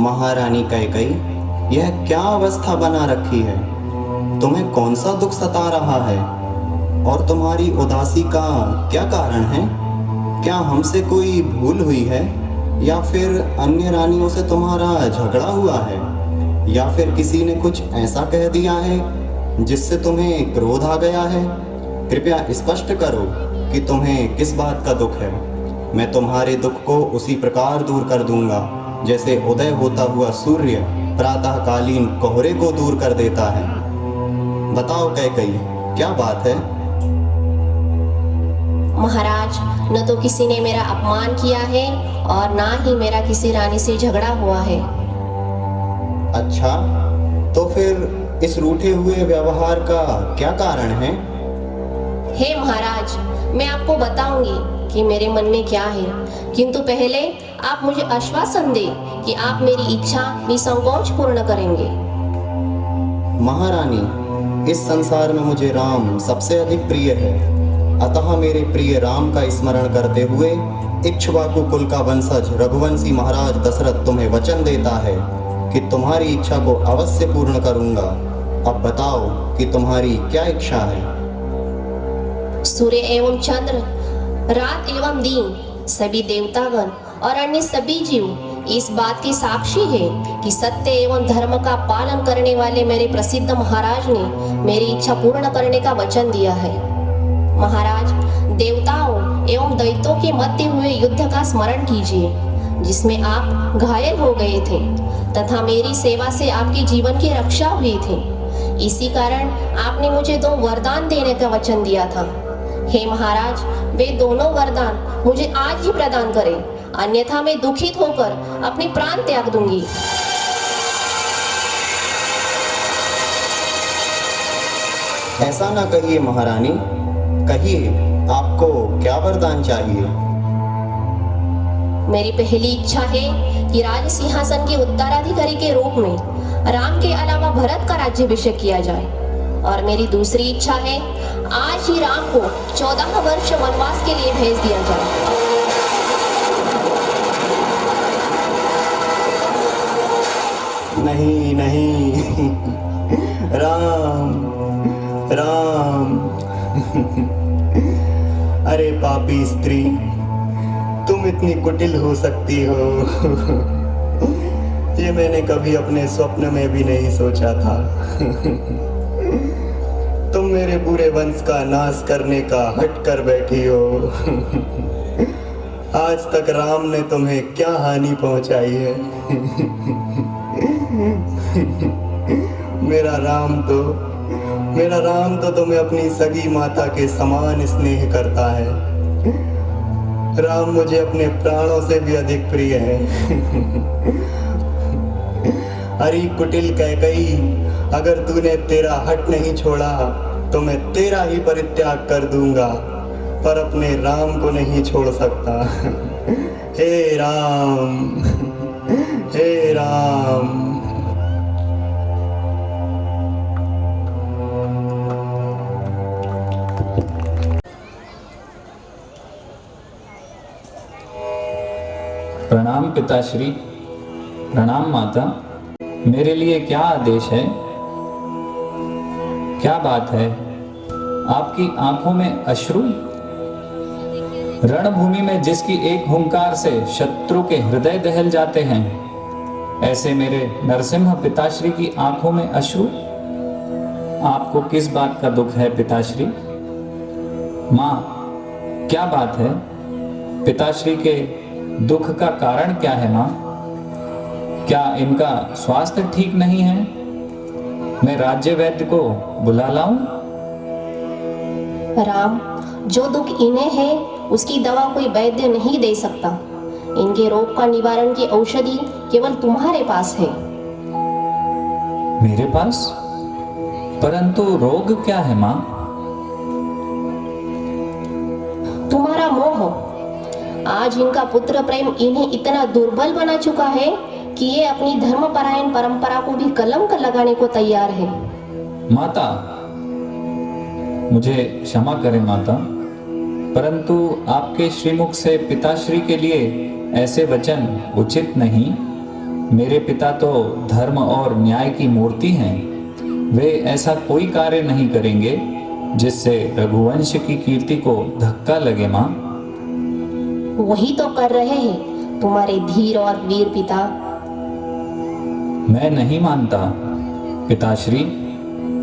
महारानी कैकई, यह क्या अवस्था बना रखी है? तुम्हें कौन सा दुख सता रहा है और तुम्हारी उदासी का क्या कारण है? क्या हमसे कोई भूल हुई है या फिर अन्य रानियों से तुम्हारा झगड़ा हुआ है या फिर किसी ने कुछ ऐसा कह दिया है जिससे तुम्हें क्रोध आ गया है? कृपया स्पष्ट करो कि तुम्हें किस बात का दुख है। मैं तुम्हारे दुख को उसी प्रकार दूर कर दूंगा जैसे उदय होता हुआ सूर्य प्रातःकालीन कोहरे को दूर कर देता है। बताओ कैकई, क्या बात है? महाराज, न तो किसी ने मेरा अपमान किया है और ना ही मेरा किसी रानी से झगड़ा हुआ है। अच्छा, तो फिर इस रूठे हुए व्यवहार का क्या कारण है? हे महाराज, मैं आपको बताऊंगी कि मेरे मन में क्या है, किंतु पहले आप मुझे आश्वासन दें कि आप मेरी इच्छा निसंकोच पूर्ण करेंगे। महारानी, इस संसार में मुझे राम सबसे अधिक प्रिय है, अतः मेरे प्रिय राम का स्मरण करते हुए इक्ष्वाकु कुल का वंशज रघुवंशी महाराज दशरथ तुम्हें वचन देता है कि तुम्हारी इच्छा को अवश्य पूर्ण करूंगा। अब बताओ कि तुम्हारी क्या इच्छा है? सूर्य एवं चंद्र, रात एवं दिन, सभी देवतागण और अन्य सभी जीव इस बात की साक्षी है कि सत्य एवं धर्म का पालन करने वाले मेरे प्रसिद्ध महाराज ने मेरी इच्छा पूर्ण करने का वचन दिया है। महाराज, देवताओं एवं दैत्यों के मध्य हुए युद्ध का स्मरण कीजिए जिसमें आप घायल हो गए थे तथा मेरी सेवा से आपके जीवन की रक्षा हुई थी। इसी कारण आपने मुझे 2 वरदान देने का वचन दिया था। हे महाराज, वे दोनों वरदान मुझे आज ही प्रदान करें, अन्यथा मैं दुखित होकर अपने प्राण त्याग दूंगी। ऐसा ना कहिए महारानी, कहिए आपको क्या वरदान चाहिए? मेरी पहली इच्छा है कि राज सिंहासन के उत्तराधिकारी के रूप में राम के अलावा भरत का राज्याभिषेक किया जाए, और मेरी दूसरी इच्छा है आज ही राम को 14 वर्ष वनवास के लिए भेज दिया जाए। नहीं नहीं, राम राम। अरे पापी स्त्री, तुम इतनी कुटिल हो सकती हो, ये मैंने कभी अपने स्वप्न में भी नहीं सोचा था। तुम मेरे पूरे वंश का नाश करने का हट कर बैठी हो। आज तक राम ने तुम्हें क्या हानि पहुंचाई है? मेरा राम तो तुम्हें अपनी सगी माता के समान स्नेह करता है। राम मुझे अपने प्राणों से भी अधिक प्रिय है। अरे कुटिल कैकई, अगर तूने तेरा हट नहीं छोड़ा तो मैं तेरा ही परित्याग कर दूंगा, पर अपने राम को नहीं छोड़ सकता। हे राम, हे राम। प्रणाम पिताश्री। प्रणाम माता। मेरे लिए क्या आदेश है? क्या बात है? आपकी आंखों में अश्रु? रणभूमि में जिसकी एक हुंकार से शत्रु के हृदय दहल जाते हैं, ऐसे मेरे नरसिंह पिताश्री की आंखों में अश्रु? आपको किस बात का दुख है पिताश्री? माँ, क्या बात है? पिताश्री के दुख का कारण क्या है माँ? क्या इनका स्वास्थ्य ठीक नहीं है? मैं राज्य वैद्य को बुला लाऊं? राम, जो दुख इन्हें है उसकी दवा कोई वैद्य नहीं दे सकता। इनके रोग का निवारण की औषधि केवल तुम्हारे पास है। मेरे पास? परंतु रोग क्या है माँ? तुम्हारा मोह। आज इनका पुत्र प्रेम इन्हें इतना दुर्बल बना चुका है कि ये अपनी धर्मपरायण परंपरा को भी कलंक लगाने को तैयार है। माता, मुझे क्षमा करें माता, परंतु आपके श्रीमुख से पिताश्री के लिए ऐसे वचन उचित नहीं। मेरे पिता तो धर्म और न्याय की मूर्ति हैं। वे ऐसा कोई कार्य नहीं करेंगे जिससे रघुवंश की कीर्ति को धक्का लगे माँ। वही तो कर रहे हैं तुम्हारे धीर और वीर पिता। मैं नहीं मानता पिताश्री,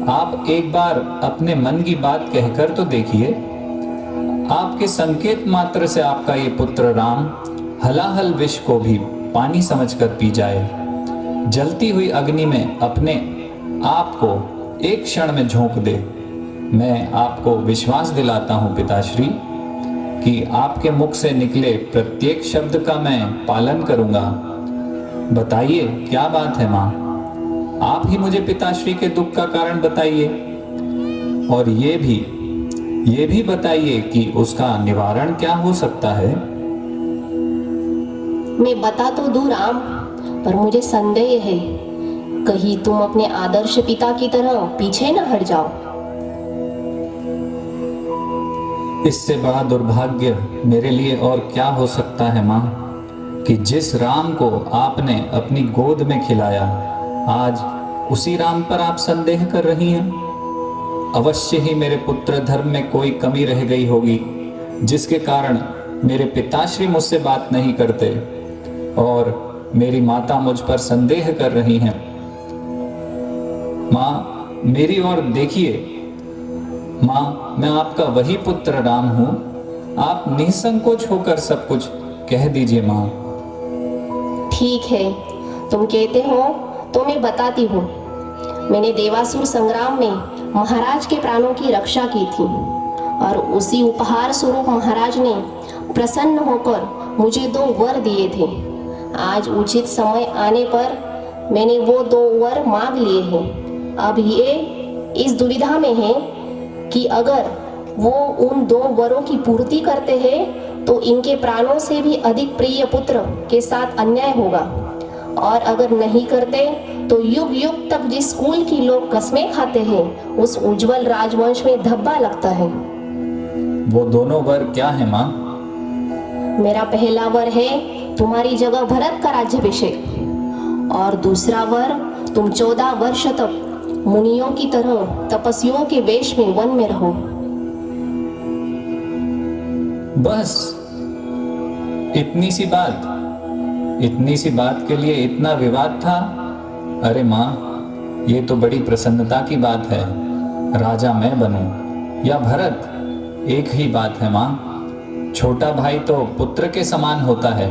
आप एक बार अपने मन की बात कहकर तो देखिए। आपके संकेत मात्र से आपका ये पुत्र राम हलाहल विष को भी पानी समझकर पी जाए, जलती हुई अग्नि में अपने आप को एक क्षण में झोंक दे। मैं आपको विश्वास दिलाता हूं पिताश्री कि आपके मुख से निकले प्रत्येक शब्द का मैं पालन करूंगा। बताइए क्या बात है माँ, आप ही मुझे पिताश्री के दुख का कारण बताइए, और ये भी बताइए कि उसका निवारण क्या हो सकता है। मैं बता तो दूं राम, पर मुझे संदेह है कहीं तुम अपने आदर्श पिता की तरह पीछे न हट जाओ। इससे बड़ा दुर्भाग्य मेरे लिए और क्या हो सकता है माँ, कि जिस राम को आपने अपनी गोद में खिलाया, आज उसी राम पर आप संदेह कर रही हैं। अवश्य ही मेरे पुत्र धर्म में कोई कमी रह गई होगी, जिसके कारण मेरे पिताश्री मुझसे बात नहीं करते और मेरी माता मुझ पर संदेह कर रही हैं। माँ मेरी ओर देखिए। माँ मैं आपका वही पुत्र राम हूं, आप निसंकोच होकर सब कुछ कह दीजिए माँ। ठीक है, तुम कहते हो तो मैं बताती हूँ। मैंने देवासुर संग्राम में महाराज के प्राणों की रक्षा की थी और उसी उपहार स्वरूप महाराज ने प्रसन्न होकर मुझे 2 वर दिए थे। आज उचित समय आने पर मैंने वो 2 वर मांग लिए हैं। अब ये इस दुविधा में है कि अगर वो उन 2 वरों की पूर्ति करते हैं तो इनके प्राणों से भी अधिक प्रिय पुत्र के साथ अन्याय होगा, और अगर नहीं करते तो युग युग तक जिस कुल की लोग कस्में खाते हैं उस उज्जवल राजवंश में धब्बा लगता है। वो दोनों वर क्या है माँ? मेरा पहला वर है तुम्हारी जगह भरत का राज्याभिषेक, और दूसरा वर तुम 14 वर्ष तक मुनियों की तरह तपस्वियों के वेश में वन में रहो। बस इतनी सी बात के लिए इतना विवाद था? अरे माँ ये तो बड़ी प्रसन्नता की बात है। राजा मैं बनूं या भरत, एक ही बात है माँ। छोटा भाई तो पुत्र के समान होता है।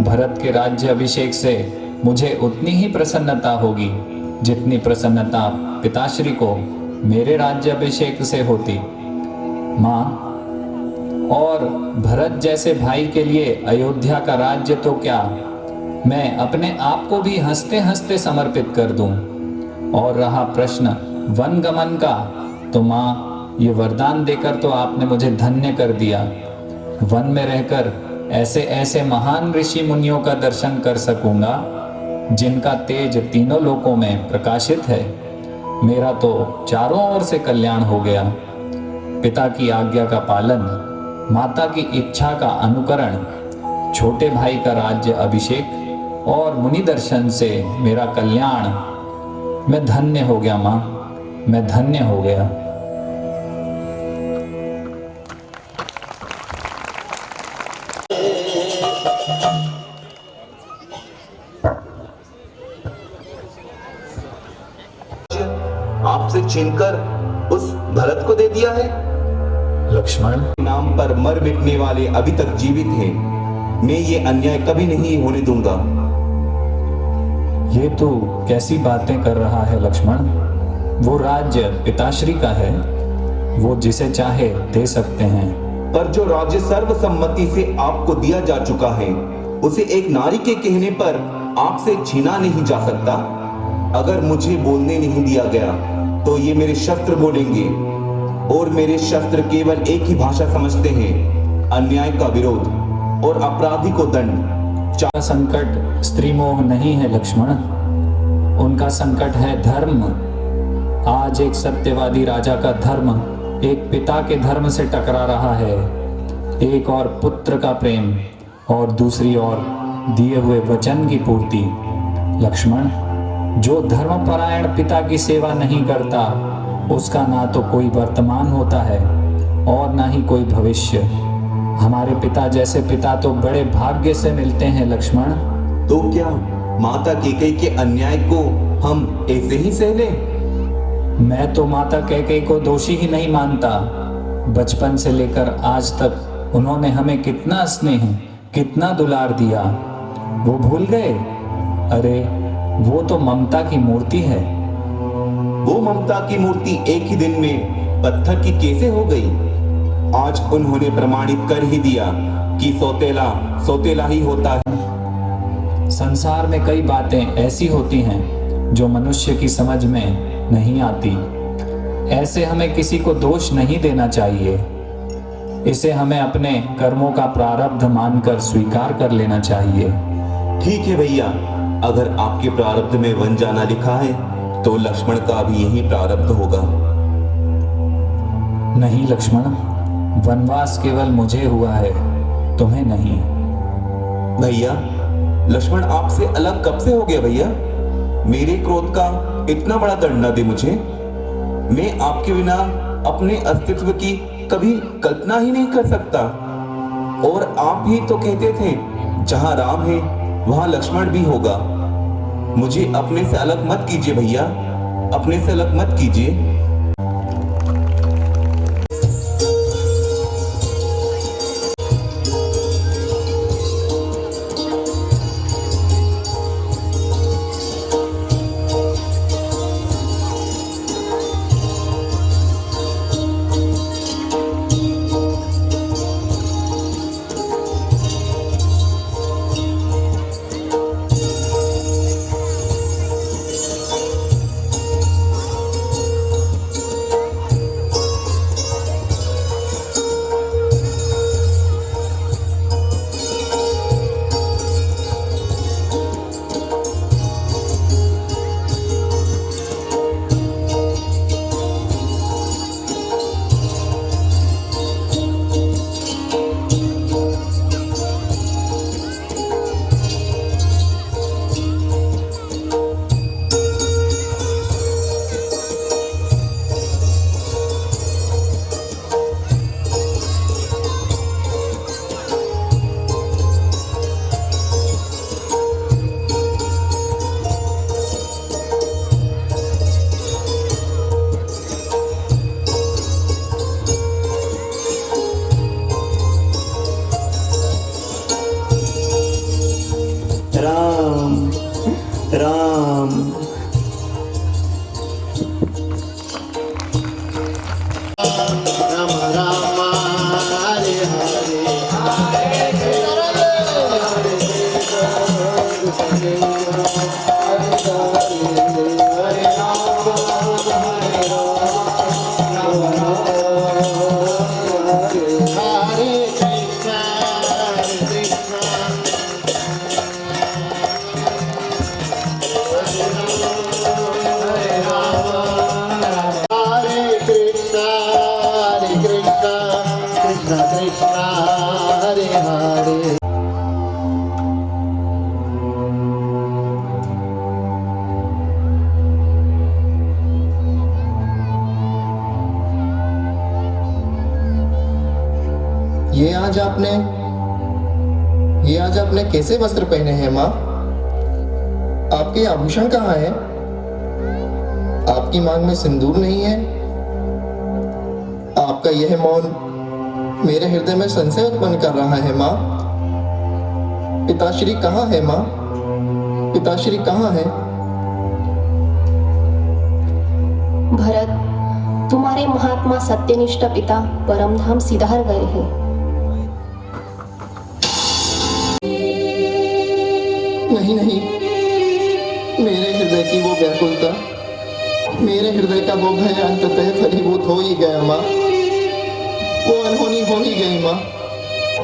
भरत के राज्य अभिषेक से मुझे उतनी ही प्रसन्नता होगी जितनी प्रसन्नता पिताश्री को मेरे राज्य अभिषेक से होती माँ। और भरत जैसे भाई के लिए अयोध्या का राज्य तो क्या, मैं अपने आप को भी हंसते हंसते समर्पित कर दूं। और रहा प्रश्न वन गमन का, तो माँ ये वरदान देकर तो आपने मुझे धन्य कर दिया। वन में रहकर ऐसे ऐसे महान ऋषि मुनियों का दर्शन कर सकूंगा जिनका तेज तीनों लोकों में प्रकाशित है। मेरा तो चारों ओर से कल्याण हो गया। पिता की आज्ञा का पालन, माता की इच्छा का अनुकरण, छोटे भाई का राज्य अभिषेक और मुनि दर्शन से मेरा कल्याण। मैं धन्य हो गया माँ, मैं धन्य हो गया। आपसे छीनकर उस भरत को दे दिया है। लक्ष्मण नाम पर मर मिटने वाले अभी तक जीवित हैं। मैं ये अन्याय कभी नहीं होने दूंगा। ये तो कैसी बातें कर रहा है लक्ष्मण? वो राज्य पिताश्री का है, वो जिसे चाहे दे सकते हैं। पर जो राज्य सर्वसम्मति से आपको दिया जा चुका है उसे एक नारी के कहने पर आपसे छीना नहीं जा सकता। अगर मुझे बोलने नहीं दिया गया तो ये मेरे शस्त्र बोलेंगे, और मेरे शस्त्र केवल एक ही भाषा समझते हैं, अन्याय का विरोध और अपराधी को दंड। संकट स्त्री मोह नहीं है लक्ष्मण, उनका संकट है धर्म। आज एक सत्यवादी राजा का धर्म एक पिता के धर्म से टकरा रहा है। एक और पुत्र का प्रेम और दूसरी ओर दिए हुए वचन की पूर्ति। लक्ष्मण, जो धर्मपरायण पिता की सेवा नहीं करता उसका ना तो कोई वर्तमान होता है और ना ही कोई भविष्य। हमारे पिता जैसे पिता तो बड़े भाग्य से मिलते हैं लक्ष्मण। तो क्या माता कैकेयी के अन्याय को हम ऐसे ही सह लें? मैं तो माता कैकेयी को दोषी ही नहीं मानता। बचपन से लेकर आज तक उन्होंने हमें कितना स्नेह, कितना दुलार दिया, वो भूल गए? अरे वो तो ममता की मूर्ति है। वो ममता की मूर्ति एक ही दिन में पत्थर की कैसे हो गई? आज उन्होंने प्रमाणित कर ही दिया कि सौतेला सौतेला ही होता है। संसार में कई बातें ऐसी होती हैं जो मनुष्य की समझ में नहीं आती। ऐसे हमें किसी को दोष नहीं देना चाहिए। इसे हमें अपने कर्मों का प्रारब्ध मानकर स्वीकार कर लेना चाहिए। ठीक है भैया, अगर आपके प्रारब्ध में वन जाना लिखा है तो लक्ष्मण का भी यही प्रारब्ध होगा। नहीं लक्ष्मण, वनवास केवल मुझे हुआ है, तुम्हें नहीं। भैया, लक्ष्मण आपसे अलग कब से हो गया भैया? मेरे क्रोध का इतना बड़ा दंड न दे मुझे। मैं आपके बिना अपने अस्तित्व की कभी कल्पना ही नहीं कर सकता। और आप ही तो कहते थे जहां राम है वहां लक्ष्मण भी होगा। मुझे अपने से अलग मत कीजिए भैया, अपने से अलग मत कीजिए। राम राम। राम राम हरे हरे हरे कृष्ण हरे कृष्ण कृष्ण कृष्ण हरे हरे। ये आज आपने कैसे वस्त्र पहने हैं माँ? आपके आभूषण कहाँ हैं? आपकी मांग में सिंदूर नहीं है। आपका यह मौन मेरे हृदय में संशय उत्पन्न कर रहा है माँ। पिताश्री कहाँ है माँ? पिताश्री कहाँ है? भरत, तुम्हारे महात्मा सत्यनिष्ठ पिता परमधाम सिधार गए हैं। नहीं नहीं, मेरे हृदय की वो व्याकुलता, मेरे हृदय का वो भय अंततः फलीभूत हो ही गया माँ। वो अनहोनी हो ही गई माँ,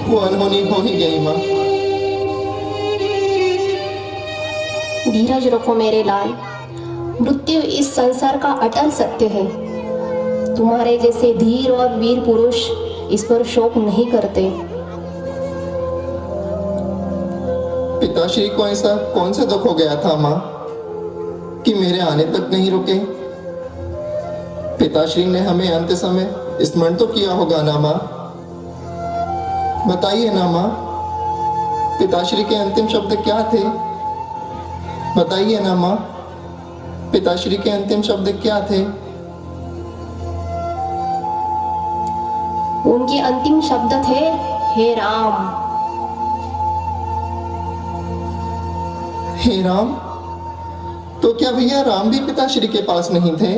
वो अनहोनी हो ही गई माँ। धीरज रखो मेरे लाल, मृत्यु इस संसार का अटल सत्य है। तुम्हारे जैसे धीर और वीर पुरुष इस पर शोक नहीं करते। पिताश्री को ऐसा कौन सा दुख हो गया था माँ कि मेरे आने तक नहीं रुके? पिताश्री ने हमें अंत समय स्मरण तो किया होगा ना माँ? बताइए ना माँ, पिताश्री के अंतिम शब्द क्या थे? बताइए ना माँ, पिताश्री के अंतिम शब्द क्या थे? उनके अंतिम शब्द थे, हे राम। हे राम? तो क्या भैया राम भी पिताश्री के पास नहीं थे?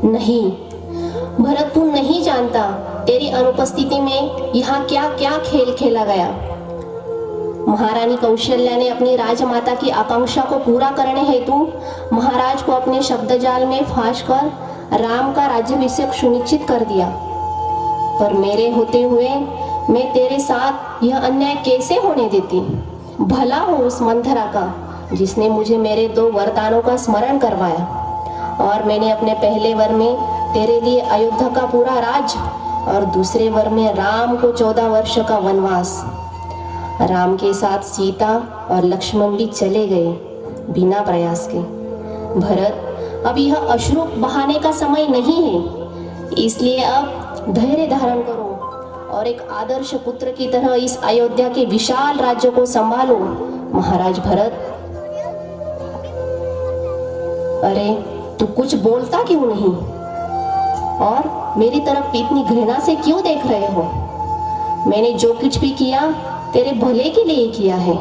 नहीं भरत, तू नहीं जानता तेरी अनुपस्थिति में यहाँ क्या क्या खेल खेला गया। महारानी कौशल्या ने अपनी राजमाता की आकांक्षा को पूरा करने हेतु महाराज को अपने शब्दजाल में फांस कर राम का राज्याभिषेक सुनिश्चित कर दिया। पर मेरे होते हुए मैं तेरे साथ यह अन्याय कैसे होने देती? भला हो उस मंथरा का जिसने मुझे मेरे 2 वरदानों का स्मरण करवाया, और मैंने अपने पहले वर में तेरे लिए अयोध्या का पूरा राज्य और दूसरे वर में राम को 14 वर्ष का वनवास। राम के साथ सीता और लक्ष्मण भी चले गए बिना प्रयास के। भरत, अब यह अश्रु बहाने का समय नहीं है, इसलिए अब धैर्य धारण करो और एक आदर्श पुत्र की तरह इस अयोध्या के विशाल राज्य को संभालो। महाराज भरत, अरे तू कुछ बोलता क्यों नहीं और मेरी तरफ इतनी घृणा से क्यों देख रहे हो? मैंने जो कुछ भी किया तेरे भले के लिए किया है।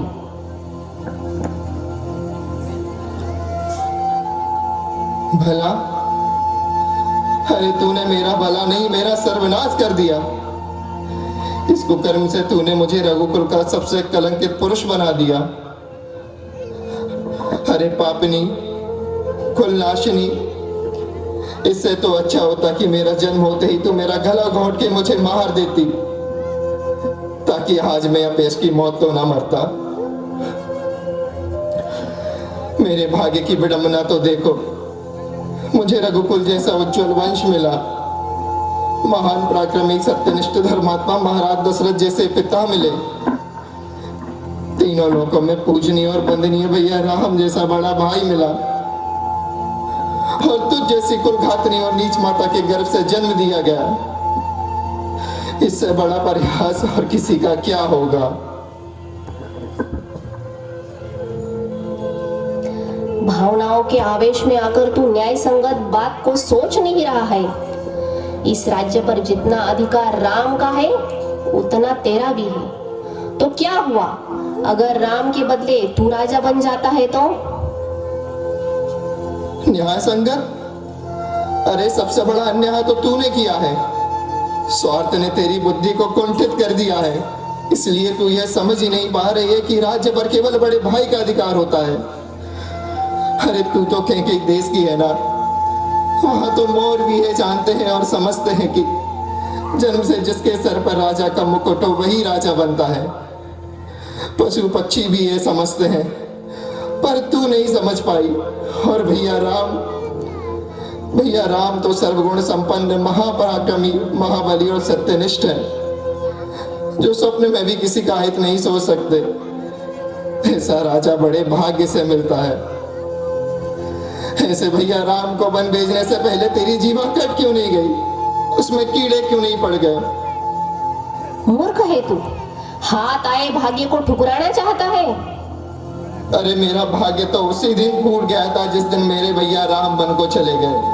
भला? अरे तूने मेरा भला नहीं, मेरा सर्वनाश कर दिया। इस कुकर्म से तूने मुझे रघुकुल का सबसे कलंकित पुरुष बना दिया। अरे पापिनी, कुलनाशिनी, इससे तो अच्छा होता कि मेरा जन्म होते ही तू मेरा गला घोंट के मुझे मार देती, ताकि आज मैं अपेश की मौत तो ना मरता। मेरे भाग्य की विडंबना तो देखो, मुझे रघुकुल जैसा उज्जवल वंश मिला। महान पराक्रमी सत्यनिष्ठ धर्मात्मा महाराज दशरथ जैसे पिता मिले। तीनों लोकों में पूजनीय और वंदनीय भैया राम जैसा बड़ा भाई मिला, और तुझ जैसी कुलघातनी और नीच माता के गर्भ से जन्म दिया गया। इससे बड़ा प्रयास और किसी का क्या होगा? भावनाओं के आवेश में आकर तू न्याय संगत बात को सोच नहीं रहा है। इस राज्य पर जितना अधिकार राम का है उतना तेरा भी है। तो क्या हुआ अगर राम के बदले तू राजा बन जाता है तो? न्याय संगत? अरे सबसे बड़ा अन्याय तो तूने किया है। स्वार्थ ने तेरी बुद्धि को कुंठित कर दिया है, इसलिए तू यह समझ ही नहीं पा रही है कि राज्य पर केवल बड़े भाई का अधिकार होता है। अरे तू तो केकई देश की है ना, वहां तो मोर भी है जानते हैं और समझते हैं कि जन्म से जिसके सर पर राजा का मुकुट हो वही राजा बनता है। पशु पक्षी भी ये समझते हैं, पर तू नहीं समझ पाई। और भैया राम तो सर्वगुण संपन्न, महापराक्रमी, महाबली और सत्यनिष्ठ है, जो स्वप्न में भी किसी का हित नहीं सोच सकते। ऐसा राजा बड़े भाग्य से मिलता है। ऐसे भैया राम को वन भेजने से पहले तेरी जीवा कट क्यों नहीं गई? उसमें कीड़े क्यों नहीं पड़ गए? मूर्ख है तू, हाथ आए भाग्य को ठुकराना चाहता है। अरे मेरा भाग्य तो उसी दिन फूट गया था जिस दिन मेरे भैया राम वन को चले गए।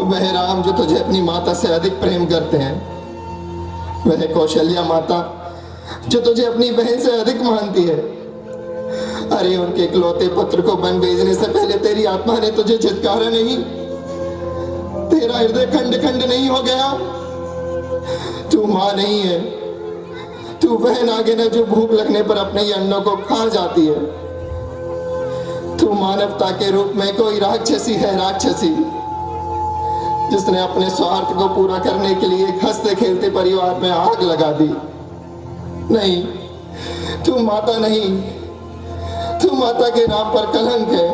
वह राम जो तुझे अपनी माता से अधिक प्रेम करते हैं, वह कौशल्या माता जो तुझे अपनी बहन से अधिक मानती है। अरे उनके इकलौते पुत्र को वन भेजने से पहले तेरी आत्मा ने तुझे झिटकारा नहीं? तेरा हृदय खंड खंड नहीं हो गया? तू मां नहीं है, तू वह नागिन है जो भूख लगने पर अपने ही अन्नों को खा जाती है। तू मानवता के रूप में कोई राक्षसी है, राक्षसी, जिसने अपने स्वार्थ को पूरा करने के लिए एक हंसते खेलते परिवार में आग लगा दी। नहीं, तू माता नहीं, तू माता के नाम पर कलंक है।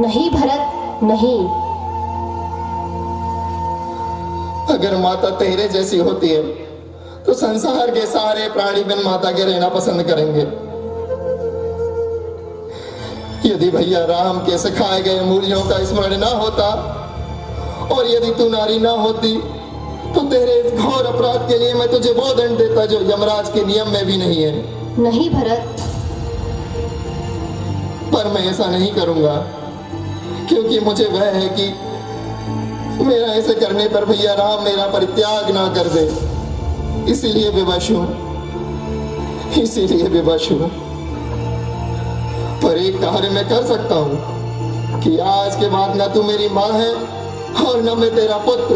नहीं भरत, नहीं। अगर माता तेरे जैसी होती है तो संसार के सारे प्राणी बिन माता के रहना पसंद करेंगे। यदि भैया राम के सिखाए गए मूल्यों का स्मरण ना होता और यदि तू नारी ना होती तो तेरे इस घोर अपराध के लिए मैं तुझे वो दंड देता जो यमराज के नियम में भी नहीं है। नहीं भरत, पर मैं ऐसा नहीं करूंगा, क्योंकि मुझे वह है कि मेरा ऐसे करने पर भैया राम मेरा परित्याग ना कर दे। इसीलिए विवश हूं, इसीलिए विवश हूं। पर एक कार्य मैं कर सकता हूं कि आज के बाद ना तू मेरी माँ है और न मैं तेरा पुत्र।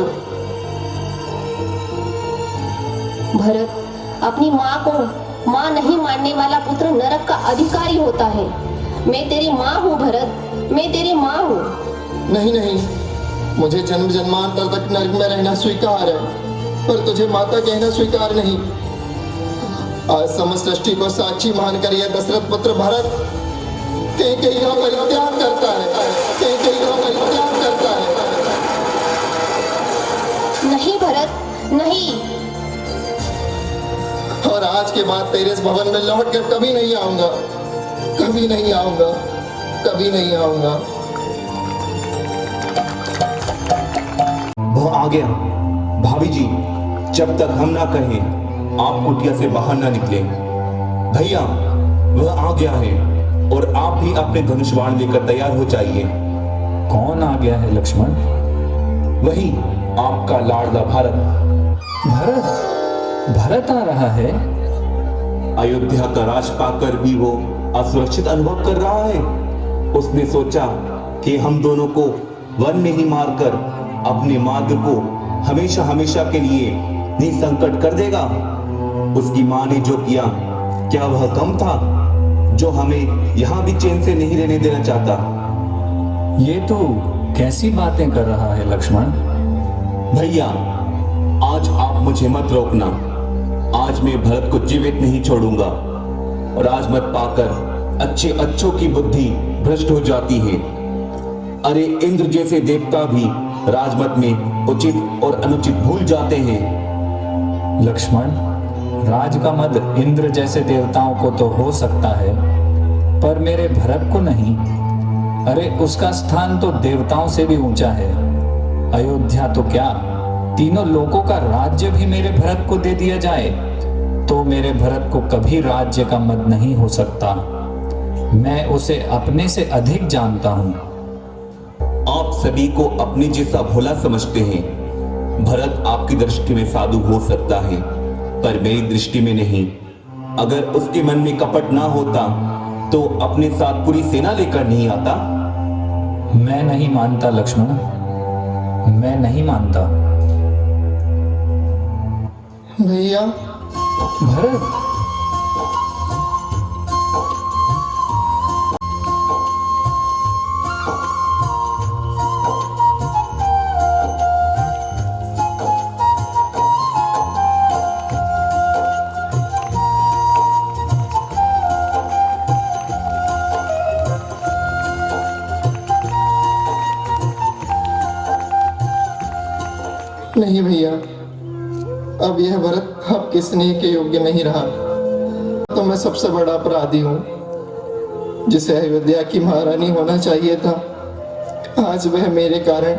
भरत, अपनी माँ को माँ नहीं मानने वाला पुत्र नरक का अधिकारी होता है। मैं तेरी माँ हूँ भरत, मैं तेरी माँ हूँ। नहीं नहीं, मुझे जन्म जन्मांतर तक नरक में रहना स्वीकार है, पर तुझे माता कहना स्वीकार नहीं। आज समस्त सृष्टि को साक्षी मानकर यह दशरथ पुत्र भरत कहीं कहीं का परित्याग करता है, कहीं कहीं का परित्याग करता है। नहीं भरत, नहीं। और आज के बाद तेरे इस भवन में लौट कर कभी नहीं आऊंगा, कभी नहीं आऊंगा, कभी नहीं आऊंगा। वह आ गया। भाभी जी, जब तक हम ना कहें आप कुटिया से बाहर ना निकले। भैया, वह आ गया है और आप भी अपने धनुष बाण लेकर तैयार हो जाइए। कौन आ गया है लक्ष्मण? वही आपका लाडला भारत। भरत? भरत आ रहा है? अयोध्या का राज पाकर भी वो असुरक्षित अनुभव कर रहा है। उसने सोचा कि हम दोनों को वन में ही मारकर अपने मार्ग को हमेशा हमेशा के लिए निसंकट कर देगा। उसकी मां ने जो किया, क्या वह कम था जो हमें यहां भी चैन से नहीं रहने देना चाहता? ये तो कैसी बातें कर रहा है लक्ष्मण? भैया, आज आप मुझे मत रोकना। आज मैं भरत को जीवित नहीं छोड़ूंगा। राजमत पाकर अच्छे अच्छों की बुद्धि भ्रष्ट हो जाती है। अरे इंद्र जैसे देवता भी राजमत में उचित और अनुचित भूल जाते हैं। लक्ष्मण, राज का मद इंद्र जैसे देवताओं को तो हो सकता है, पर मेरे भरत को नहीं। अरे उसका स्थान तो देवताओं से भी ऊंचा है। अयोध्या तो क्या, तीनों लोगों का राज्य भी मेरे भरत को दे दिया जाए तो मेरे भरत को कभी राज्य का मद नहीं हो सकता। मैं उसे अपने से अधिक जानता हूं। आप सभी को अपने जैसा भोला समझते हैं। भरत आपकी दृष्टि में साधु हो सकता है, पर मेरी दृष्टि में नहीं। अगर उसके मन में कपट ना होता तो अपने साथ पूरी सेना लेकर नहीं आता। मैं नहीं मानता लक्ष्मण, मैं नहीं मानता। भैया, भरत, नहीं भैया, अब यह भरत आपके स्नेह के योग्य नहीं रहा। तो मैं सबसे बड़ा अपराधी हूँ। जिसे अयोध्या की महारानी होना चाहिए था, आज वह मेरे कारण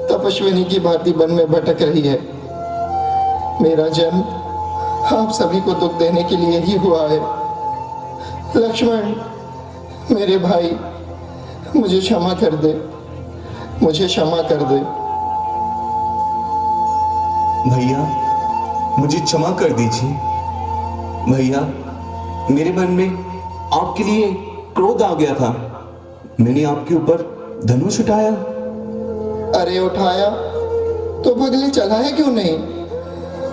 तपस्विनी की भांति वन में भटक रही है। मेरा जन्म आप सभी को दुख देने के लिए ही हुआ है। लक्ष्मण, मेरे भाई, मुझे क्षमा कर दे, मुझे क्षमा कर दे। भैया, मुझे क्षमा कर दीजिए। भैया, मेरे मन में आपके लिए क्रोध आ गया था। मैंने आपके ऊपर धनुष उठाया। अरे उठाया तो बगले चलाए क्यों नहीं?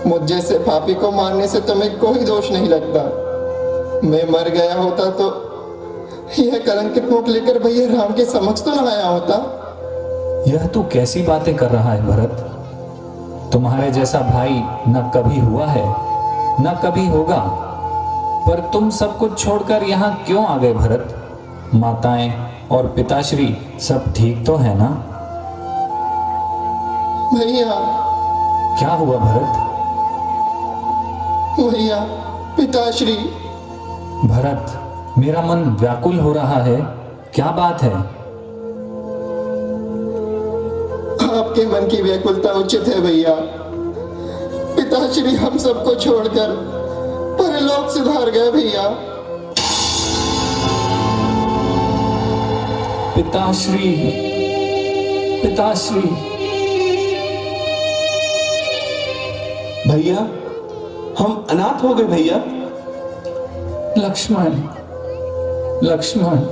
मुझ जैसे पापी को मारने से तुम्हें कोई दोष नहीं लगता। मैं मर गया होता तो यह कलंकित मुख लेकर भैया राम के समक्ष तो न आया होता। यह तू कैसी बातें कर रहा है भरत? तुम्हारे जैसा भाई न कभी हुआ है न कभी होगा। पर तुम सब कुछ छोड़कर यहाँ क्यों आ गए भरत? माताएं और पिताश्री सब ठीक तो है ना? भैया, क्या हुआ भरत? भैया, पिताश्री, भरत, मेरा मन व्याकुल हो रहा है। क्या बात है? आपके मन की व्याकुलता उचित है भैया। पिताश्री हम सबको छोड़कर परलोक सिधार गए भैया। पिताश्री, पिताश्री। भैया, हम अनाथ हो गए भैया। लक्ष्मण, लक्ष्मण।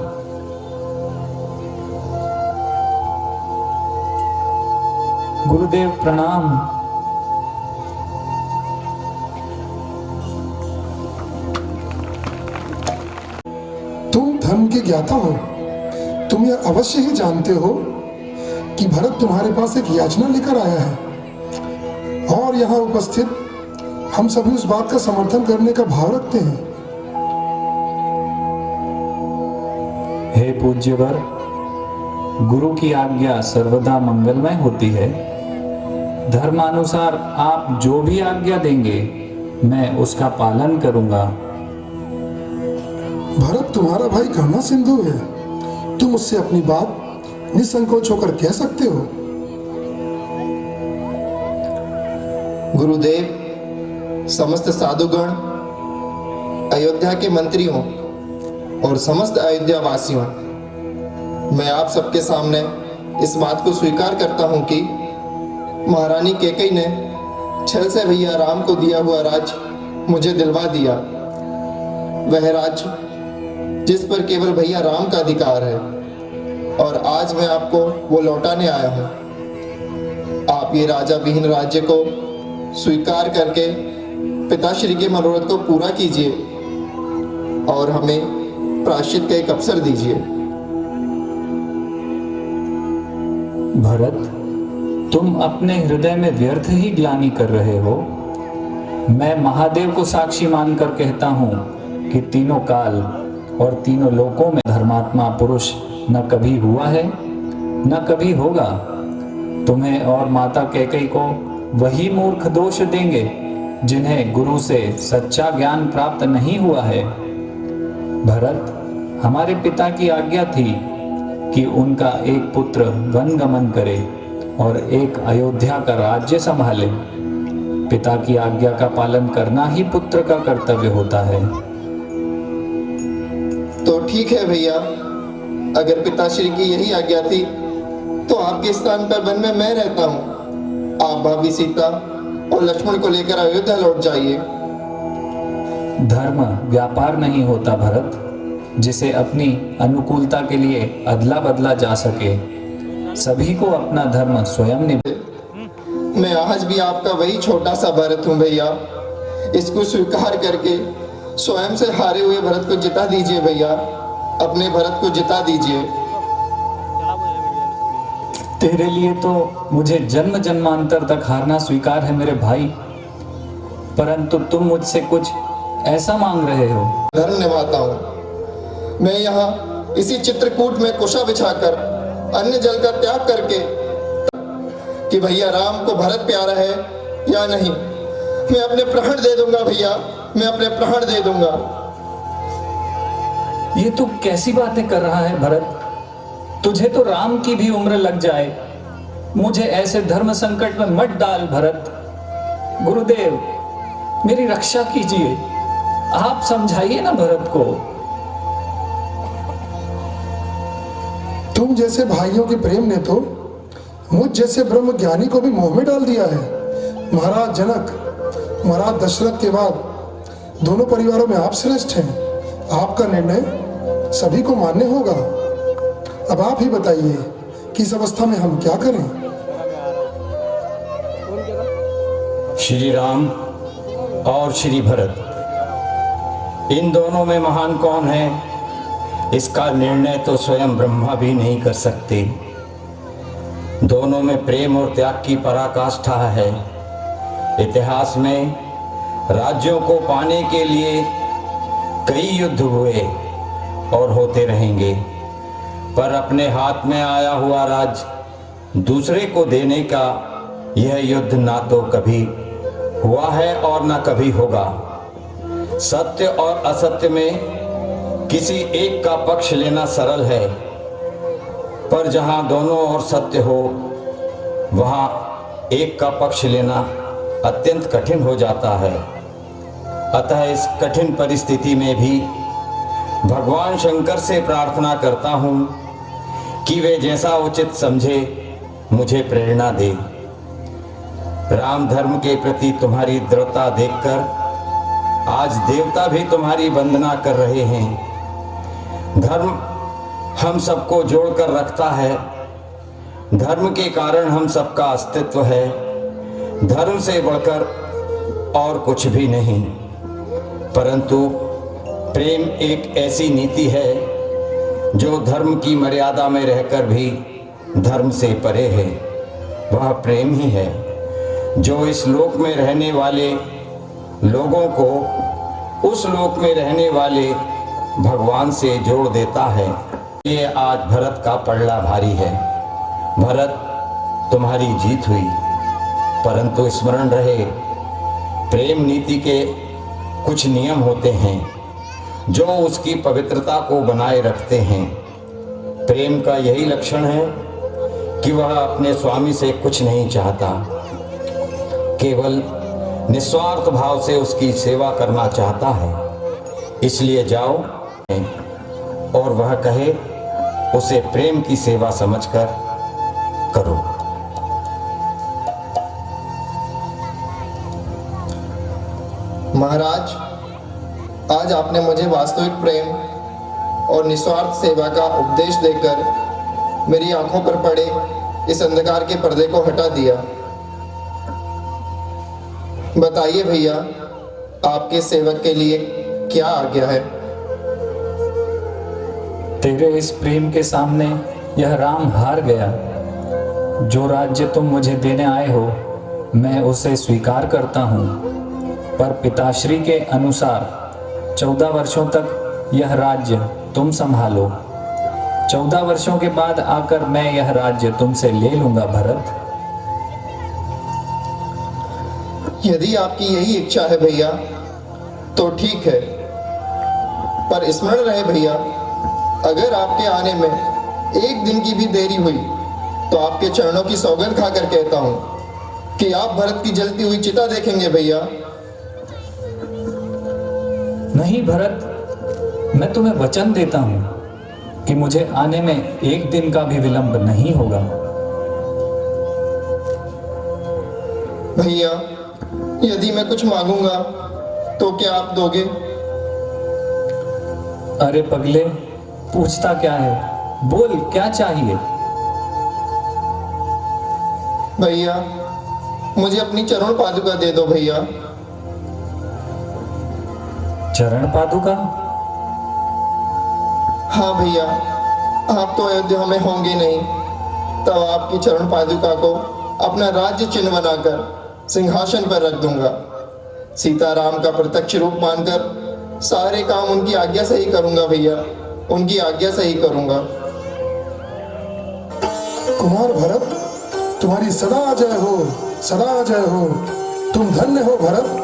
गुरुदेव प्रणाम। तुम धर्म के ज्ञाता हो। तुम यह अवश्य ही जानते हो कि भरत तुम्हारे पास एक याचना लेकर आया है और यहाँ उपस्थित हम सभी उस बात का समर्थन करने का भाव रखते हैं। हे पूज्यवर, गुरु की आज्ञा सर्वदा मंगलमय होती है। धर्मानुसार आप जो भी आज्ञा देंगे मैं उसका पालन करूंगा। भरत तुम्हारा भाई करुणा सिंधु है। तुम उससे अपनी बात निसंकोच होकर कह सकते हो। गुरुदेव, समस्त साधुगण, अयोध्या के मंत्रियों और समस्त अयोध्या वासियों, मैं आप सबके सामने इस बात को स्वीकार करता हूं कि महारानी कैकेयी ने छल से भैया राम को दिया हुआ राज मुझे दिलवा दिया। वह राज जिस पर केवल भैया राम का अधिकार है, और आज मैं आपको वो लौटाने आया हूं। आप ये राजा विहीन राज्य को स्वीकार करके पिताश्री के मनोरथ को पूरा कीजिए और हमें प्रायश्चित का एक अवसर दीजिए। भरत, तुम अपने हृदय में व्यर्थ ही ग्लानि कर रहे हो। मैं महादेव को साक्षी मानकर कहता हूं कि तीनों काल और तीनों लोकों में धर्मात्मा पुरुष न कभी हुआ है न कभी होगा। तुम्हें और माता कैकेयी को वही मूर्ख दोष देंगे जिन्हें गुरु से सच्चा ज्ञान प्राप्त नहीं हुआ है। भरत, हमारे पिता की आज्ञा थी कि उनका एक पुत्र वन गमन करे और एक अयोध्या का राज्य संभाले। पिता की आज्ञा का पालन करना ही पुत्र का कर्तव्य होता है। तो ठीक है भैया, अगर पिताश्री की यही आज्ञा थी तो आपके स्थान पर वन में मैं रहता हूँ। आप भाभी सीता और लक्ष्मण को लेकर अयोध्या लौट जाइए। धर्म व्यापार नहीं होता भरत, जिसे अपनी अनुकूलता के लिए अदला बदला जा सके। सभी को अपना धर्म स्वयं निभा। मैं आज भी आपका वही छोटा सा भरत हूँ भैया। इसको स्वीकार करके स्वयं से हारे हुए भरत को जिता दीजिए भैया। अपने भरत को जिता दीजिए। तेरे लिए तो मुझे जन्म जन्मांतर तक हारना स्वीकार है मेरे भाई, परंतु तुम मुझसे कुछ ऐसा मांग रहे हो। धर्म निभाता हूँ। मैं यहाँ इसी चित्रकूट में कुशा बिछाकर अन्न जल का त्याग करके कि भैया राम को भरत प्यारा है या नहीं, मैं अपने प्राण दे दूंगा भैया, मैं अपने प्राण दे दूंगा। ये तू कैसी बातें कर रहा है भरत? तुझे तो राम की भी उम्र लग जाए। मुझे ऐसे धर्म संकट में मत डाल भरत। गुरुदेव, मेरी रक्षा कीजिए। आप समझाइए ना भरत को। तुम जैसे भाइयों के प्रेम ने तो मुझ जैसे ब्रह्म ज्ञानी को भी मोह में डाल दिया है। महाराज जनक, महाराज दशरथ के बाद दोनों परिवारों में आप श्रेष्ठ हैं। आपका निर्णय सभी को मान्य होगा। अब आप ही बताइए कि इस अवस्था में हम क्या करें। श्री राम और श्री भरत, इन दोनों में महान कौन है, इसका निर्णय तो स्वयं ब्रह्मा भी नहीं कर सकते। दोनों में प्रेम और त्याग की पराकाष्ठा है। इतिहास में राज्यों को पाने के लिए कई युद्ध हुए और होते रहेंगे, पर अपने हाथ में आया हुआ राज दूसरे को देने का यह युद्ध ना तो कभी हुआ है और ना कभी होगा। सत्य और असत्य में किसी एक का पक्ष लेना सरल है, पर जहां दोनों ओर सत्य हो वहां एक का पक्ष लेना अत्यंत कठिन हो जाता है। अतः इस कठिन परिस्थिति में भी भगवान शंकर से प्रार्थना करता हूं कि वे जैसा उचित समझे मुझे प्रेरणा दे। राम धर्म के प्रति तुम्हारी दृढ़ता देखकर आज देवता भी तुम्हारी वंदना कर रहे हैं। धर्म हम सबको जोड़कर रखता है। धर्म के कारण हम सबका अस्तित्व है। धर्म से बढ़कर और कुछ भी नहीं। परंतु प्रेम एक ऐसी नीति है जो धर्म की मर्यादा में रहकर भी धर्म से परे है। वह प्रेम ही है जो इस लोक में रहने वाले लोगों को उस लोक में रहने वाले भगवान से जोड़ देता है। ये आज भरत का पलड़ा भारी है। भरत, तुम्हारी जीत हुई, परंतु स्मरण रहे प्रेम नीति के कुछ नियम होते हैं जो उसकी पवित्रता को बनाए रखते हैं। प्रेम का यही लक्षण है कि वह अपने स्वामी से कुछ नहीं चाहता, केवल निस्वार्थ भाव से उसकी सेवा करना चाहता है। इसलिए जाओ और वह कहे उसे प्रेम की सेवा समझकर करो। महाराज, आज आपने मुझे वास्तविक प्रेम और निस्वार्थ सेवा का उपदेश देकर मेरी आंखों पर पड़े इस अंधकार के पर्दे को हटा दिया। बताइए भैया, आपके सेवक के लिए क्या आज्ञा है? तेरे इस प्रेम के सामने यह राम हार गया। जो राज्य तुम मुझे देने आए हो मैं उसे स्वीकार करता हूँ, पर पिताश्री के अनुसार 14 वर्षों तक यह राज्य तुम संभालो। 14 वर्षों के बाद आकर मैं यह राज्य तुमसे ले लूंगा भरत। यदि आपकी यही इच्छा है भैया तो ठीक है, पर स्मरण रहे भैया, अगर आपके आने में एक दिन की भी देरी हुई तो आपके चरणों की सौगंध खाकर कहता हूं कि आप भरत की जलती हुई चिता देखेंगे भैया। नहीं भरत, मैं तुम्हें वचन देता हूं कि मुझे आने में एक दिन का भी विलंब नहीं होगा। भैया, यदि मैं कुछ मांगूंगा तो क्या आप दोगे? अरे पगले, पूछता क्या है, बोल क्या चाहिए? भैया, मुझे अपनी चरण पादुका दे दो भैया। चरण पादुका? हाँ भैया, आप तो अयोध्या में होंगे नहीं, तब आपकी चरण पादुका को अपना राज्य चिन्ह बनाकर सिंहासन पर रख दूंगा। सीताराम का प्रत्यक्ष रूप मानकर सारे काम उनकी आज्ञा से ही करूंगा भैया, उनकी आज्ञा से ही करूंगा। कुमार भरत, तुम्हारी सदा जय हो, सदा जय हो। तुम धन्य हो भरत।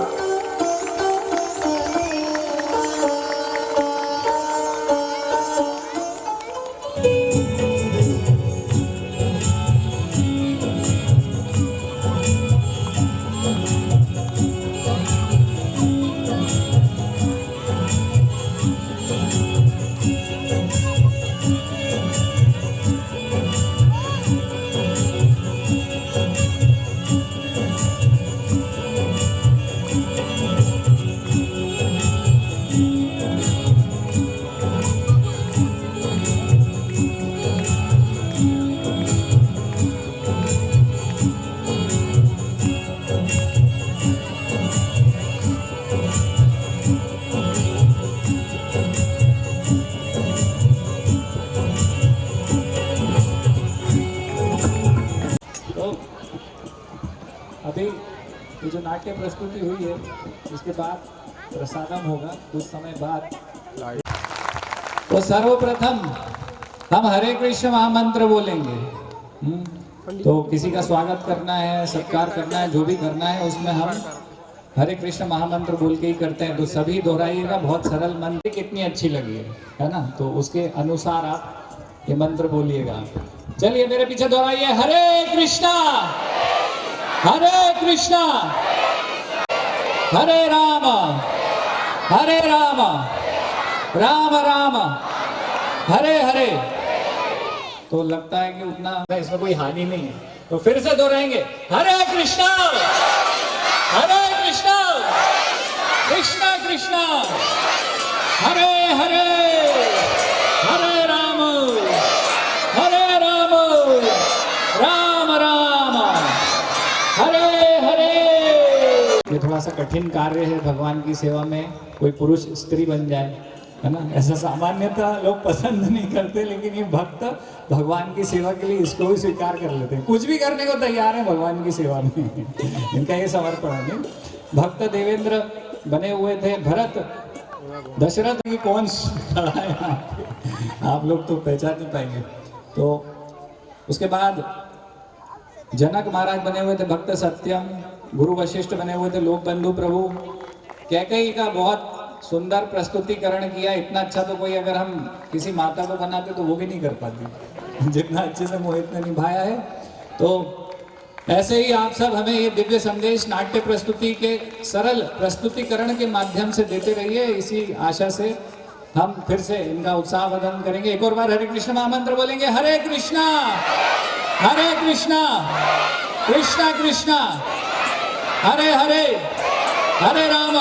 अभी ये जो नाट्य प्रस्तुति हुई है इसके बाद प्रसादम होगा कुछ समय बाद। तो सर्वप्रथम हम हरे कृष्ण महामंत्र बोलेंगे। तो किसी का स्वागत करना है, सत्कार करना है, जो भी करना है उसमें हम हरे कृष्ण महामंत्र बोल के ही करते हैं। तो सभी दोहराइएगा, बहुत सरल मंत्र, कितनी अच्छी लगी है ना। तो उसके अनुसार आप ये मंत्र बोलिएगा। चलिए मेरे पीछे दोहराइए, हरे कृष्णा हरे कृष्णा हरे राम राम राम हरे हरे। तो लगता है कि उतना इसमें कोई हानि नहीं है, तो फिर से दोहराएंगे, हरे कृष्णा कृष्णा कृष्णा हरे हरे हरे राम राम राम हरे हरे। ये थोड़ा सा कठिन कार्य है भगवान की सेवा में, कोई पुरुष स्त्री बन जाए, है ना। ऐसा सामान्यतः लोग पसंद नहीं करते, लेकिन ये भक्त भगवान की सेवा के लिए इसको भी स्वीकार कर लेते हैं, कुछ भी करने को तैयार है भगवान की सेवा में। इनका ये समर्पण है। भक्त देवेंद्र बने हुए थे भरत, दशरथ की कौन खड़ा है यहाँ पे, आप लोग तो पहचान नहीं पाएंगे। तो उसके बाद जनक महाराज बने हुए थे भक्त सत्यम, गुरु वशिष्ठ बने हुए थे लोक बंधु प्रभु। कैकेयी का बहुत सुंदर प्रस्तुतिकरण किया, इतना अच्छा तो कोई अगर हम किसी माता को बनाते तो वो भी नहीं कर पाती जितना अच्छे से मोहित ने निभाया है। तो ऐसे ही आप सब हमें ये दिव्य संदेश नाट्य प्रस्तुति के सरल प्रस्तुतिकरण के माध्यम से देते रहिए, इसी आशा से हम फिर से इनका उत्साह वर्धन करेंगे। एक और बार हरे कृष्ण महामंत्र बोलेंगे, हरे कृष्णा कृष्णा कृष्णा हरे हरे हरे राम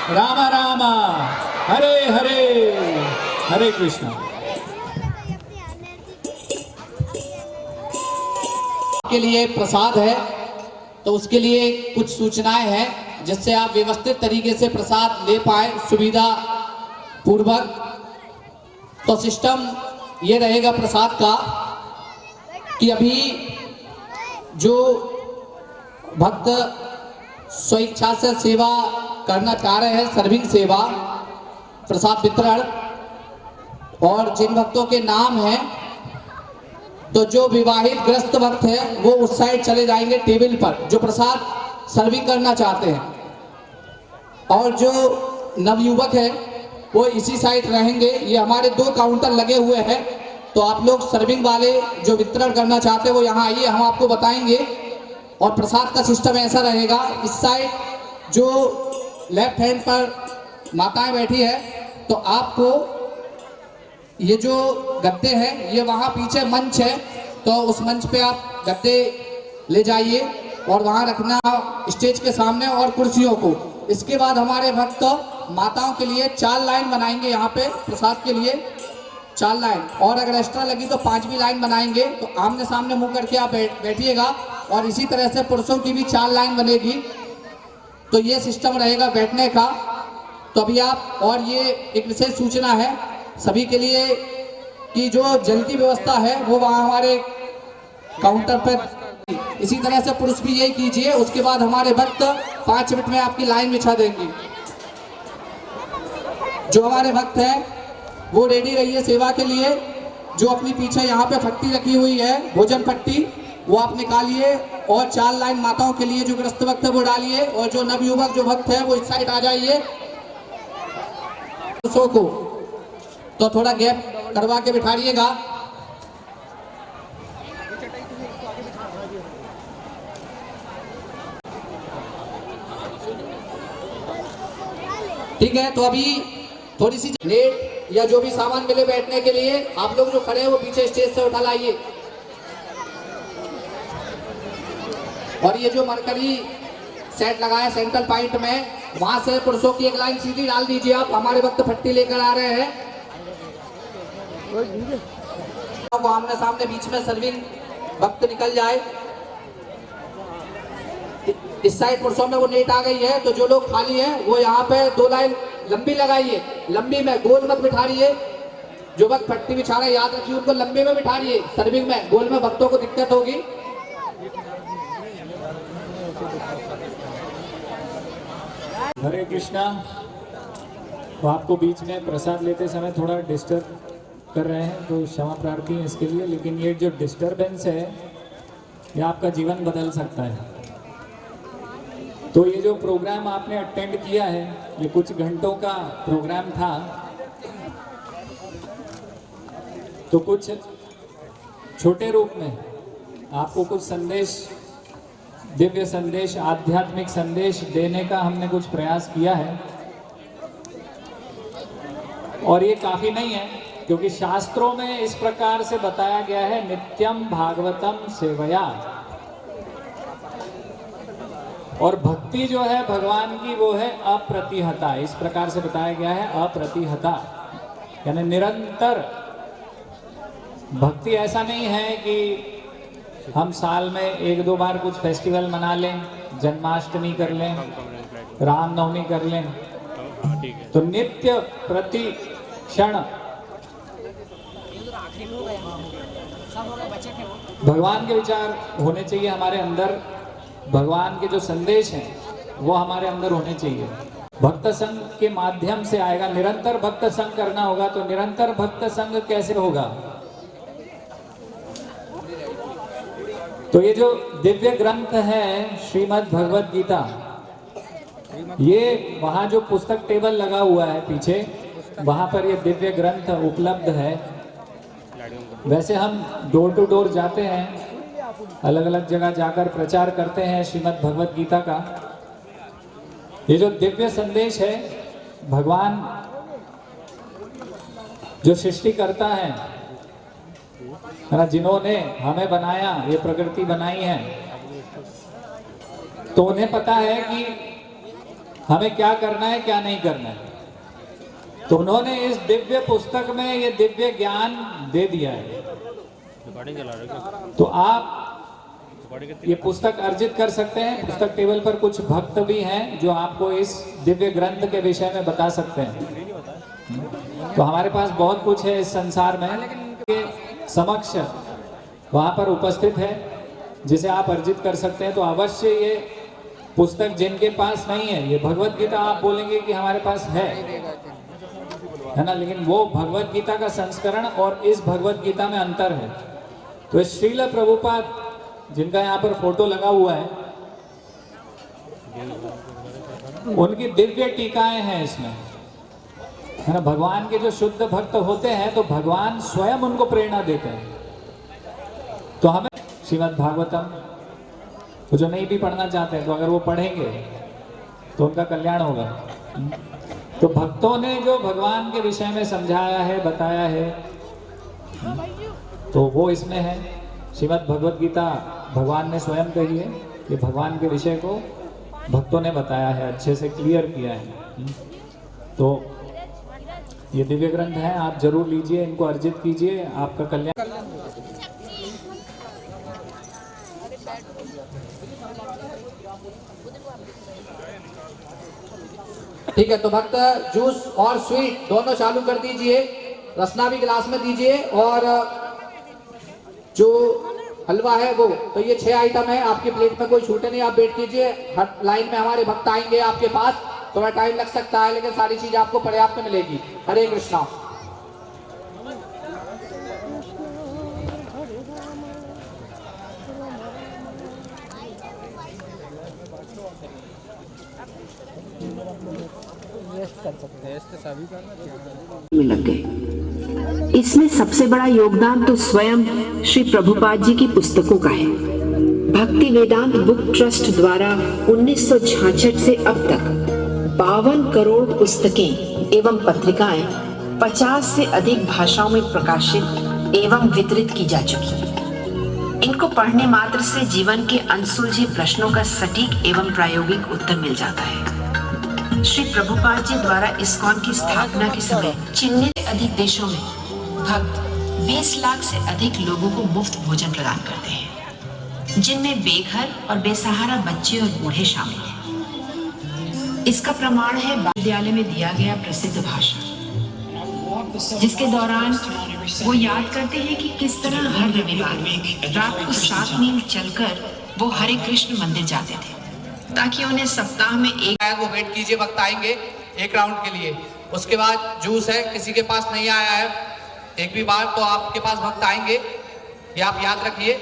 राम राम हरे हरे हरे कृष्णा। के लिए प्रसाद है, तो उसके लिए कुछ सूचनाएं हैं जिससे आप व्यवस्थित तरीके से प्रसाद ले पाए सुविधा पूर्वक। तो सिस्टम ये रहेगा प्रसाद का कि अभी जो भक्त स्वेच्छा से सेवा करना चाह रहे हैं, सर्विंग सेवा, प्रसाद वितरण, और जिन भक्तों के नाम हैं, तो जो विवाहित ग्रस्त भक्त है वो उस साइड चले जाएंगे टेबल पर, जो प्रसाद सर्विंग करना चाहते हैं, और जो नवयुवक है वो इसी साइड रहेंगे। ये हमारे 2 काउंटर लगे हुए हैं, तो आप लोग सर्विंग वाले जो वितरण करना चाहते हैं वो यहाँ आइए, हम आपको बताएंगे। और प्रसाद का सिस्टम ऐसा रहेगा, इस साइड जो लेफ्ट हैंड पर माताएं बैठी है, तो आपको ये जो गद्दे हैं, ये वहाँ पीछे मंच है, तो उस मंच पे आप गद्दे ले जाइए और वहाँ रखना स्टेज के सामने और कुर्सियों को। इसके बाद हमारे भक्त माताओं के लिए 4 लाइन बनाएंगे, यहाँ पे प्रसाद के लिए 4 लाइन, और अगर एक्स्ट्रा लगी तो 5वीं लाइन बनाएंगे। तो आमने सामने मुंह करके आप बैठिएगा, और इसी तरह से पुरुषों की भी 4 लाइन बनेगी। तो ये सिस्टम रहेगा बैठने का। तो अभी आप, और ये एक विशेष सूचना है सभी के लिए कि जो जल की व्यवस्था है वो वहाँ हमारे काउंटर पर, इसी तरह से पुरुष भी यही कीजिए। उसके बाद हमारे भक्त 5 मिनट में आपकी लाइन बिछा देंगे। जो हमारे भक्त हैं वो रेडी रहिए सेवा के लिए। जो अपनी पीछे यहाँ पे फट्टी रखी हुई है, भोजन फट्टी, वो आप निकालिए, और 4 लाइन माताओं के लिए जो ग्रस्त भक्त है वो डालिए, और जो नवयुवक जो भक्त है वो इस साइड आ जाइए। पुरुषों को तो थोड़ा गैप करवा के बिठाइएगा। ठीक है, तो अभी थोड़ी सी लेट या जो भी सामान मिले बैठने के लिए, आप लोग जो खड़े हैं वो पीछे स्टेज से उठा लाइए। और ये जो मरकरी सेट लगाया सेंट्रल पॉइंट में, वहां से पुरुषों की एक लाइन सीधी डाल दीजिए आप। हमारे वक्त फट्टी लेकर आ रहे हैं, वो आमने सामने बीच में सर्विंग वक्त निकल जाए। इस साइड पुरुषों में वो नेट आ गई है, तो जो लोग खाली हैं वो यहाँ पे 2 लाइन लंबी लगाइए। लंबी में गोल मत बिठाइए, जो वक्त फट्टी बिछा रहे याद रखिए उनको लंबे में बिठाइए। सर्विंग में गोल में भक्तों को दिक्कत होगी। हरे कृष्णा। तो आपको बीच में प्रसाद लेते समय थोड़ा डिस्टर्ब कर रहे हैं तो क्षमा प्रार्थी है इसके लिए, लेकिन ये जो डिस्टरबेंस है ये आपका जीवन बदल सकता है। तो ये जो प्रोग्राम आपने अटेंड किया है, ये कुछ घंटों का प्रोग्राम था, तो कुछ छोटे रूप में आपको कुछ संदेश, दिव्य संदेश, आध्यात्मिक संदेश देने का हमने कुछ प्रयास किया है। और ये काफी नहीं है, क्योंकि शास्त्रों में इस प्रकार से बताया गया है, नित्यम भागवतम सेवया। और भक्ति जो है भगवान की वो है अप्रतिहता, इस प्रकार से बताया गया है, अप्रतिहता यानी निरंतर। भक्ति ऐसा नहीं है कि हम साल में 1-2 बार कुछ फेस्टिवल मना लें, जन्माष्टमी कर लें, रामनवमी कर लें, तो नित्य प्रति क्षण भगवान के विचार होने चाहिए हमारे अंदर, भगवान के जो संदेश हैं वो हमारे अंदर होने चाहिए। भक्त संग के माध्यम से आएगा, निरंतर भक्त संग करना होगा। तो निरंतर भक्त संग कैसे होगा? तो ये जो दिव्य ग्रंथ है श्रीमद् भगवत गीता, ये वहां जो पुस्तक टेबल लगा हुआ है पीछे, वहां पर ये दिव्य ग्रंथ उपलब्ध है। वैसे हम डोर टू डोर जाते हैं, अलग अलग जगह जाकर प्रचार करते हैं श्रीमद् भगवत गीता का। ये जो दिव्य संदेश है, भगवान जो सृष्टि करता है ना, जिन्होंने हमें बनाया, ये प्रकृति बनाई है, तो उन्हें पता है कि हमें क्या करना है क्या नहीं करना है। तो उन्होंने इस दिव्य पुस्तक में ये दिव्य ज्ञान दे दिया है। तो आप ये पुस्तक अर्जित कर सकते हैं। पुस्तक टेबल पर कुछ भक्त भी हैं जो आपको इस दिव्य ग्रंथ के विषय में बता सकते हैं। तो हमारे पास बहुत कुछ है इस संसार में, लेकिन समक्ष वहां पर उपस्थित है जिसे आप अर्जित कर सकते हैं। तो अवश्य ये पुस्तक जिनके पास नहीं है, ये भगवत गीता आप बोलेंगे कि हमारे पास है ना, लेकिन वो भगवत गीता का संस्करण और इस भगवत गीता में अंतर है। तो श्रील प्रभुपाद जिनका यहाँ पर फोटो लगा हुआ है, उनकी दिव्य टीकाएं हैं इसमें, है ना। भगवान के जो शुद्ध भक्त होते हैं तो भगवान स्वयं उनको प्रेरणा देते हैं। तो हमें श्रीमद् भागवतम, तो जो नहीं भी पढ़ना चाहते हैं तो अगर वो पढ़ेंगे तो उनका कल्याण होगा। तो भक्तों ने जो भगवान के विषय में समझाया है, बताया है, तो वो इसमें है। श्रीमद् भगवत गीता भगवान ने स्वयं कही है कि भगवान के विषय को भक्तों ने बताया है, अच्छे से क्लियर किया है। तो ये दिव्य ग्रंथ है, आप जरूर लीजिए, इनको अर्जित कीजिए, आपका कल्याण। ठीक है, तो भक्त जूस और स्वीट दोनों चालू कर दीजिए, रसना भी गिलास में दीजिए, और जो हलवा है वो, तो ये 6 आइटम है। आपकी प्लेट में कोई छूटे नहीं, आप वेट कीजिए। हर लाइन में हमारे भक्त आएंगे आपके पास, थोड़ा टाइम लग सकता है लेकिन सारी चीज आपको पर्याप्त मिलेगी। हरे कृष्णा। में लग गए। इसमें सबसे बड़ा योगदान तो स्वयं श्री प्रभुपाद जी की पुस्तकों का है। भक्ति वेदांत बुक ट्रस्ट द्वारा 1966 से अब तक 52 करोड़ पुस्तकें एवं पत्रिकाएं 50 से अधिक भाषाओं में प्रकाशित एवं वितरित की जा चुकी हैं। इनको पढ़ने मात्र से जीवन के अनसुलझे प्रश्नों का सटीक एवं प्रायोगिक उत्तर मिल जाता है। श्री प्रभुपाद जी द्वारा इस्कॉन की स्थापना के समय चिन्हित अधिक देशों में भक्त 20 लाख से अधिक लोगों को मुफ्त भोजन प्रदान करते हैं, जिनमें बेघर और बेसहारा बच्चे और बूढ़े शामिल हैं। इसका प्रमाण है विद्यालय में दिया गया प्रसिद्ध भाषण, जिसके दौरान वो याद करते हैं कि किस तरह हर रविवार रात को 7 मील चलकर वो हरे कृष्ण मंदिर जाते थे, ताकि उन्हें सप्ताह में एक वो वेट कीजिए, वक्त आएंगे एक राउंड के लिए। उसके बाद जूस है, किसी के पास नहीं आया है एक भी बार तो आपके पास भक्त आएंगे, ये आप याद रखिए।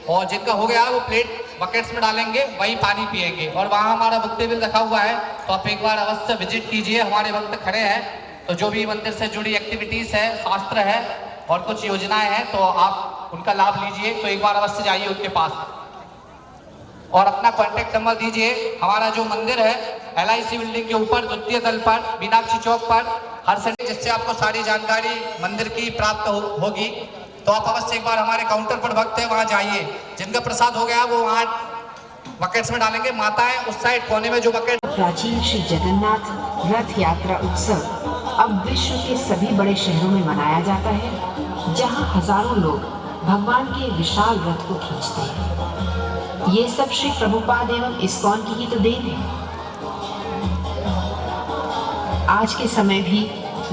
और जिनका हो गया वो प्लेट बकेट्स में डालेंगे, वही पानी पिएंगे। और वहाँ हमारा भक्ति बिल रखा हुआ है, तो आप एक बार अवश्य विजिट कीजिए। हमारे भक्त खड़े हैं, तो जो भी मंदिर से जुड़ी एक्टिविटीज़ है, शास्त्र है और कुछ योजनाएं हैं, तो आप उनका लाभ लीजिए। तो एक बार अवश्य जाइए उनके पास और अपना कॉन्टैक्ट नंबर दीजिए। हमारा जो मंदिर है LIC बिल्डिंग के ऊपर द्वितीय तल पर मीनाक्षी चौक पर हर संडे, जिससे आपको सारी जानकारी मंदिर की प्राप्त होगी। तो आप अवश्य एक बार हमारे काउंटर पर भक्त है वहाँ जाइए। जिनका प्रसाद हो गया वो वहाँ बकेट्स में डालेंगे। माताएं उस साइड कोने में जो बकेट। प्राचीन श्री जगन्नाथ रथ यात्रा उत्सव अब विश्व के सभी बड़े शहरों में मनाया जाता है, जहां हजारों लोग भगवान के विशाल रथ को खींचते हैं। ये सब श्री प्रभुपाद एवं इस्कॉन की ही तो देन है। आज के समय भी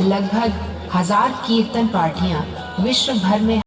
लगभग 1000 कीर्तन पार्टियां विश्व भर में